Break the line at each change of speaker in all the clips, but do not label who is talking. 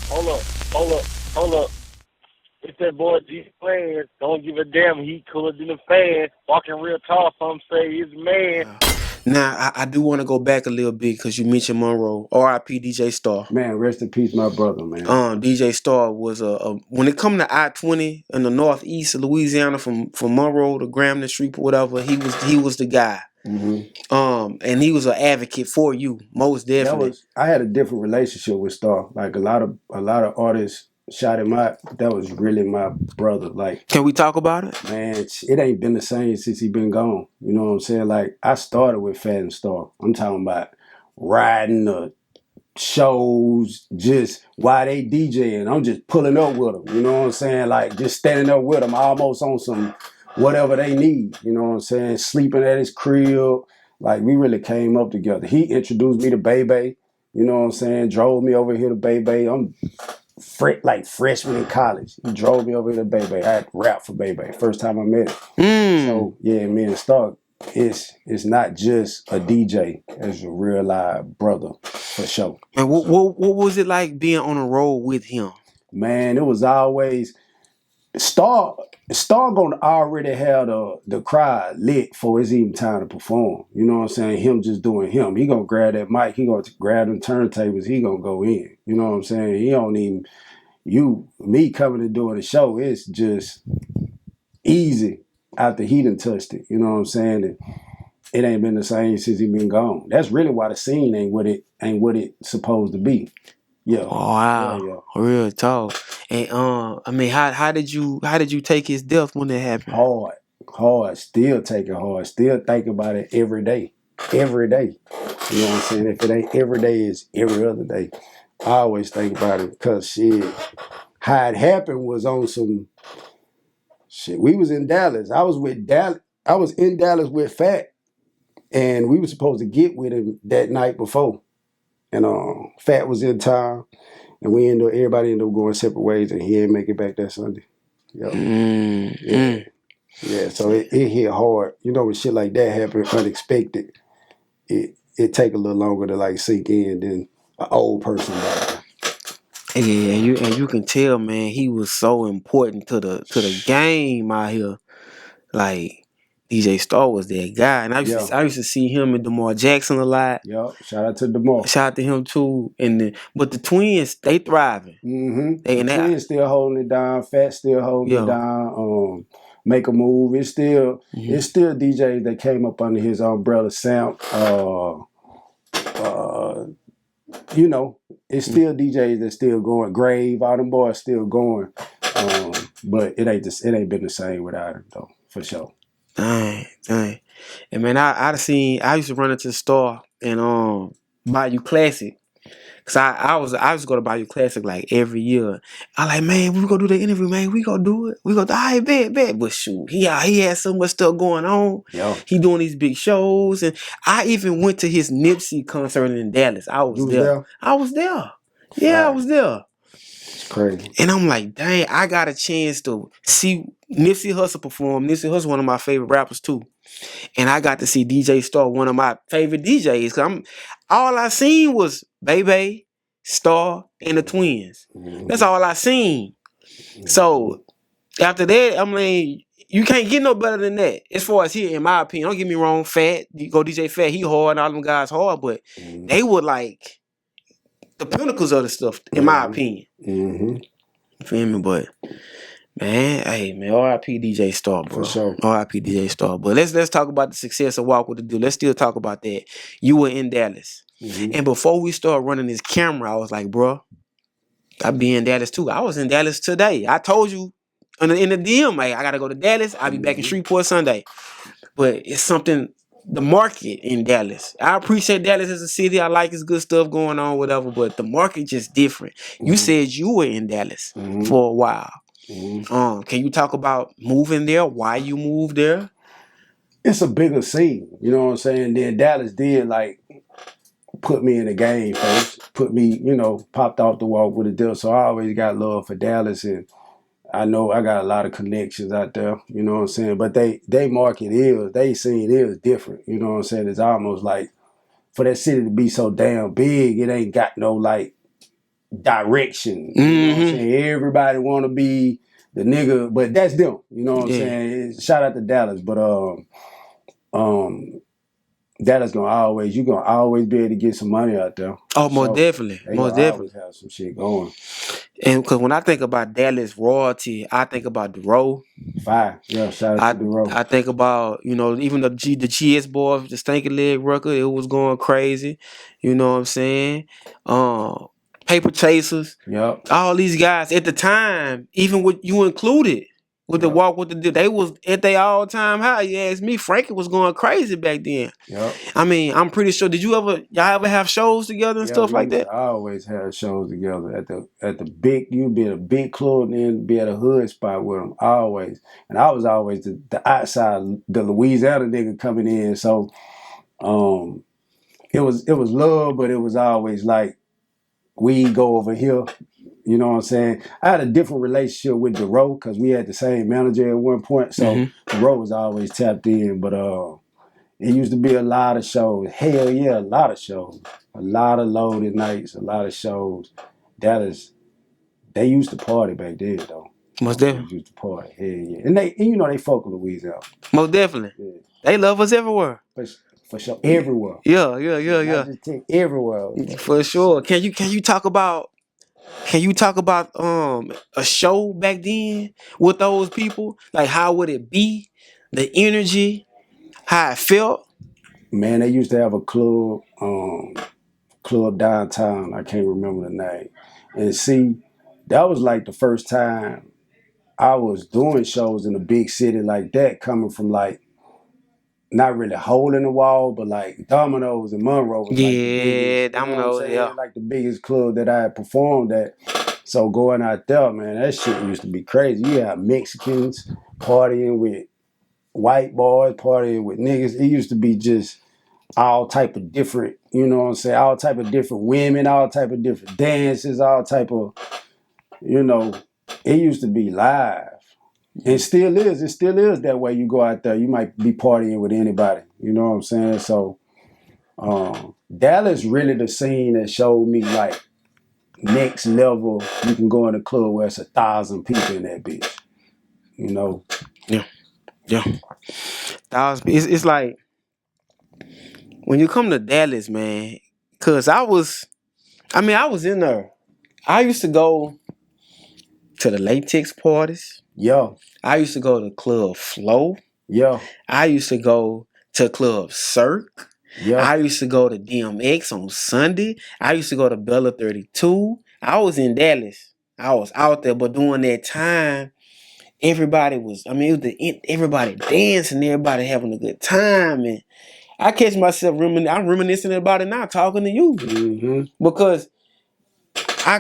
Hold up, hold up, hold up. It's that boy G Plans. Don't give a damn. He cooler than a fan. Walking real tall. Some say he's a man.
Now, I do want to go back a little bit because you mentioned Monroe. R.I.P. DJ Star.
Man, rest in peace, my brother, man.
DJ Star was when it come to I-20 in the northeast of Louisiana from Monroe to Grambling Street or whatever, he was the guy. And he was an advocate for you, most definitely.
I had a different relationship with Star. Like a lot of artists shot him out. That was really my brother. Like,
Can we talk about it?
man, it ain't been the same since he been gone. You know what I'm saying? Like, I started with Fat and Star. I'm talking about riding the shows just while they DJing. I'm just pulling up with them. You know what I'm saying? Like, just standing up with them, almost on some whatever they need. You know what I'm saying? Sleeping at his crib. Like, we really came up together. He introduced me to Bebe. You know what I'm saying? Drove me over here to Bebe. I'm like freshman in college. He drove me over here to Bebe. I had rap for Bebe. First time I met him. So yeah, me and Stark, it's not just a DJ. It's a real live brother for sure.
And what was it like being on a road with him?
Man, it was always Star gonna already have the crowd lit for it's even time to perform. You know what I'm saying? Him just doing him. He gonna grab that mic. He gonna grab them turntables. He gonna go in. You know what I'm saying? He don't even me coming and doing the show. It's just easy after he done touched it. You know what I'm saying? And it ain't been the same since he been gone. That's really why the scene ain't what it's supposed to be. Yeah.
Wow,
Yeah.
real talk. And I mean, how did you take his death when it happened?
Hard. Still take it hard. Still think about it every day. Every day. You know what I'm saying? If it ain't every day, it's every other day. I always think about it because how it happened was on some shit. We was in Dallas. I was in Dallas with Fat, and we were supposed to get with him that night before. And Fat was in town, and everybody ended up going separate ways, and he didn't make it back that Sunday. Yep. Yeah. So it hit hard. You know, when shit like that happen unexpected, it take a little longer to like sink in than an old person died.
Yeah, and you can tell, man, he was so important to the game out here. Like DJ Star was that guy, and I used to see him and DeMar Jackson a lot.
Yep. Shout out to DeMar.
Shout out to him too. But the twins, they thriving.
The twins still holding it down. Fat still holding it down. Make a move. It's still DJs that came up under his umbrella. Sound. You know, it's still DJs that's still going. Grave, all them boys still going. But it ain't been the same without him though, for sure.
Dang. And man, I used to run into the store and Bayou Classic. Cause I used to go to Bayou Classic like every year. I like, man, we gonna do the interview, man. We gonna do it. We gonna I bet. But shoot, he had so much stuff going on.
Yeah.
He doing these big shows. And I even went to his Nipsey concert in Dallas. I was there. I was there. Yeah, I was there.
It's crazy.
And I'm like, dang, I got a chance to see Nipsey Hussle perform. Nipsey Hussle, one of my favorite rappers too. And I got to see DJ Star, one of my favorite DJs. Cause all I seen was Bebe, Star, and the twins. That's all I seen. So after that, I mean, you can't get no better than that. As far as here, in my opinion. Don't get me wrong, Fat, you go DJ Fat, he hard, and all them guys hard, but they were like the pinnacles of the stuff, in my opinion. You feel me? But man, hey man, R.I.P. DJ Star, bro.
For sure.
R.I.P. DJ Star. But let's talk about the success of Walk with the Dude. Let's still talk about that. You were in Dallas. And before we start running this camera, I was like, bro, I be in Dallas too. I was in Dallas today. I told you in the DM, I gotta go to Dallas. I'll be back in Shreveport Sunday. But it's something, the market in Dallas. I appreciate Dallas as a city. I like its good stuff going on, whatever. But the market just different. You said you were in Dallas for a while. Can you talk about moving there? Why you moved there?
It's a bigger scene, you know what I'm saying? Then Dallas did like put me in the game first, put me, popped off the Walk with a deal. So I always got love for Dallas, and I know I got a lot of connections out there, you know what I'm saying? But they market they scene is different, you know what I'm saying? It's almost like for that city to be so damn big, it ain't got no like direction. You know what I'm saying? Everybody want to be the nigga, but that's them. You know what I'm saying? Shout out to Dallas, but Dallas you gonna always be able to get some money out there.
Oh, most definitely,
they
most
gonna
definitely.
always have some shit going.
And because when I think about Dallas royalty, I think about the row.
Fire, yeah. Shout out to the row.
I think about, you know, even the GS boy, the Stanky Leg record, it was going crazy. You know what I'm saying? Paper Chasers.
Yep.
All these guys at the time, even with you included, with the walk with the they was at their all time high. You ask me, Frankie was going crazy back then.
Yep.
I mean, I'm pretty sure. Y'all ever have shows together and stuff like that?
I always had shows together at the big. You'd be at a big club and then be at a hood spot with them always. And I was always the outside, the Louisiana nigga coming in. So, it was love, but it was always like we go over here. You know what I'm saying? I had a different relationship with DeRoe because we had the same manager at one point. So DeRoe was always tapped in, but it used to be a lot of shows. Hell yeah, a lot of shows. A lot of loaded nights, a lot of shows. They used to party back then though.
Most definitely.
They used to party. Hell yeah. And you know they fuck with Louisiana.
Most definitely. Yeah. They love us everywhere.
For sure. Everywhere.
Yeah.
Not just everywhere.
For sure. Can you talk about a show back then with those people? Like how would it be? The energy, how it felt?
Man, they used to have a club downtown. I can't remember the name. And see, that was like the first time I was doing shows in a big city like that, coming from like not really holding the wall, but like Domino's and Monroe was like the biggest,
Domino's,
like the biggest club that I had performed at. So going out there, man, that shit used to be crazy. You had Mexicans partying with white boys, partying with niggas. It used to be just all type of different, you know what I'm saying, all type of different women, all type of different dances, all type of, you know, it used to be live. It still is that way. You go out there, you might be partying with anybody, you know what I'm saying? So Dallas really the scene that showed me like next level. You can go in a club where it's 1,000 people in that bitch, you know?
Yeah. 1,000. It's like when you come to Dallas, man, cause I was in there. I used to go to the latex parties.
Yeah.
I used to go to Club Flow.
Yeah.
I used to go to Club Cirque. Yeah. I used to go to DMX on Sunday. I used to go to Bella 32. I was in Dallas. I was out there, but during that time, everybody was, everybody dancing, everybody having a good time. And I catch myself I'm reminiscing about it now, talking to you. Because I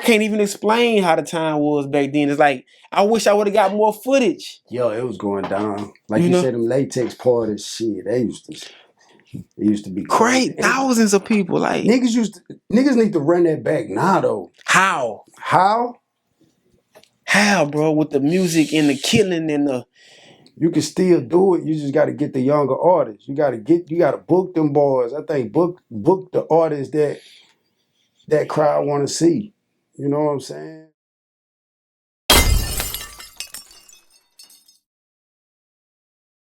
can't even explain how the time was back then. It's like, I wish I would have got more footage.
Yo, it was going down. Like you said, them latex parties, shit, it used to be
crazy. Thousands of people. Like
niggas need to run that back now though.
How? How, bro? With the music and the killing and the...
You can still do it. You just got to get the younger artists. You got to book them boys. I think book the artists that crowd want to see. You know what I'm saying?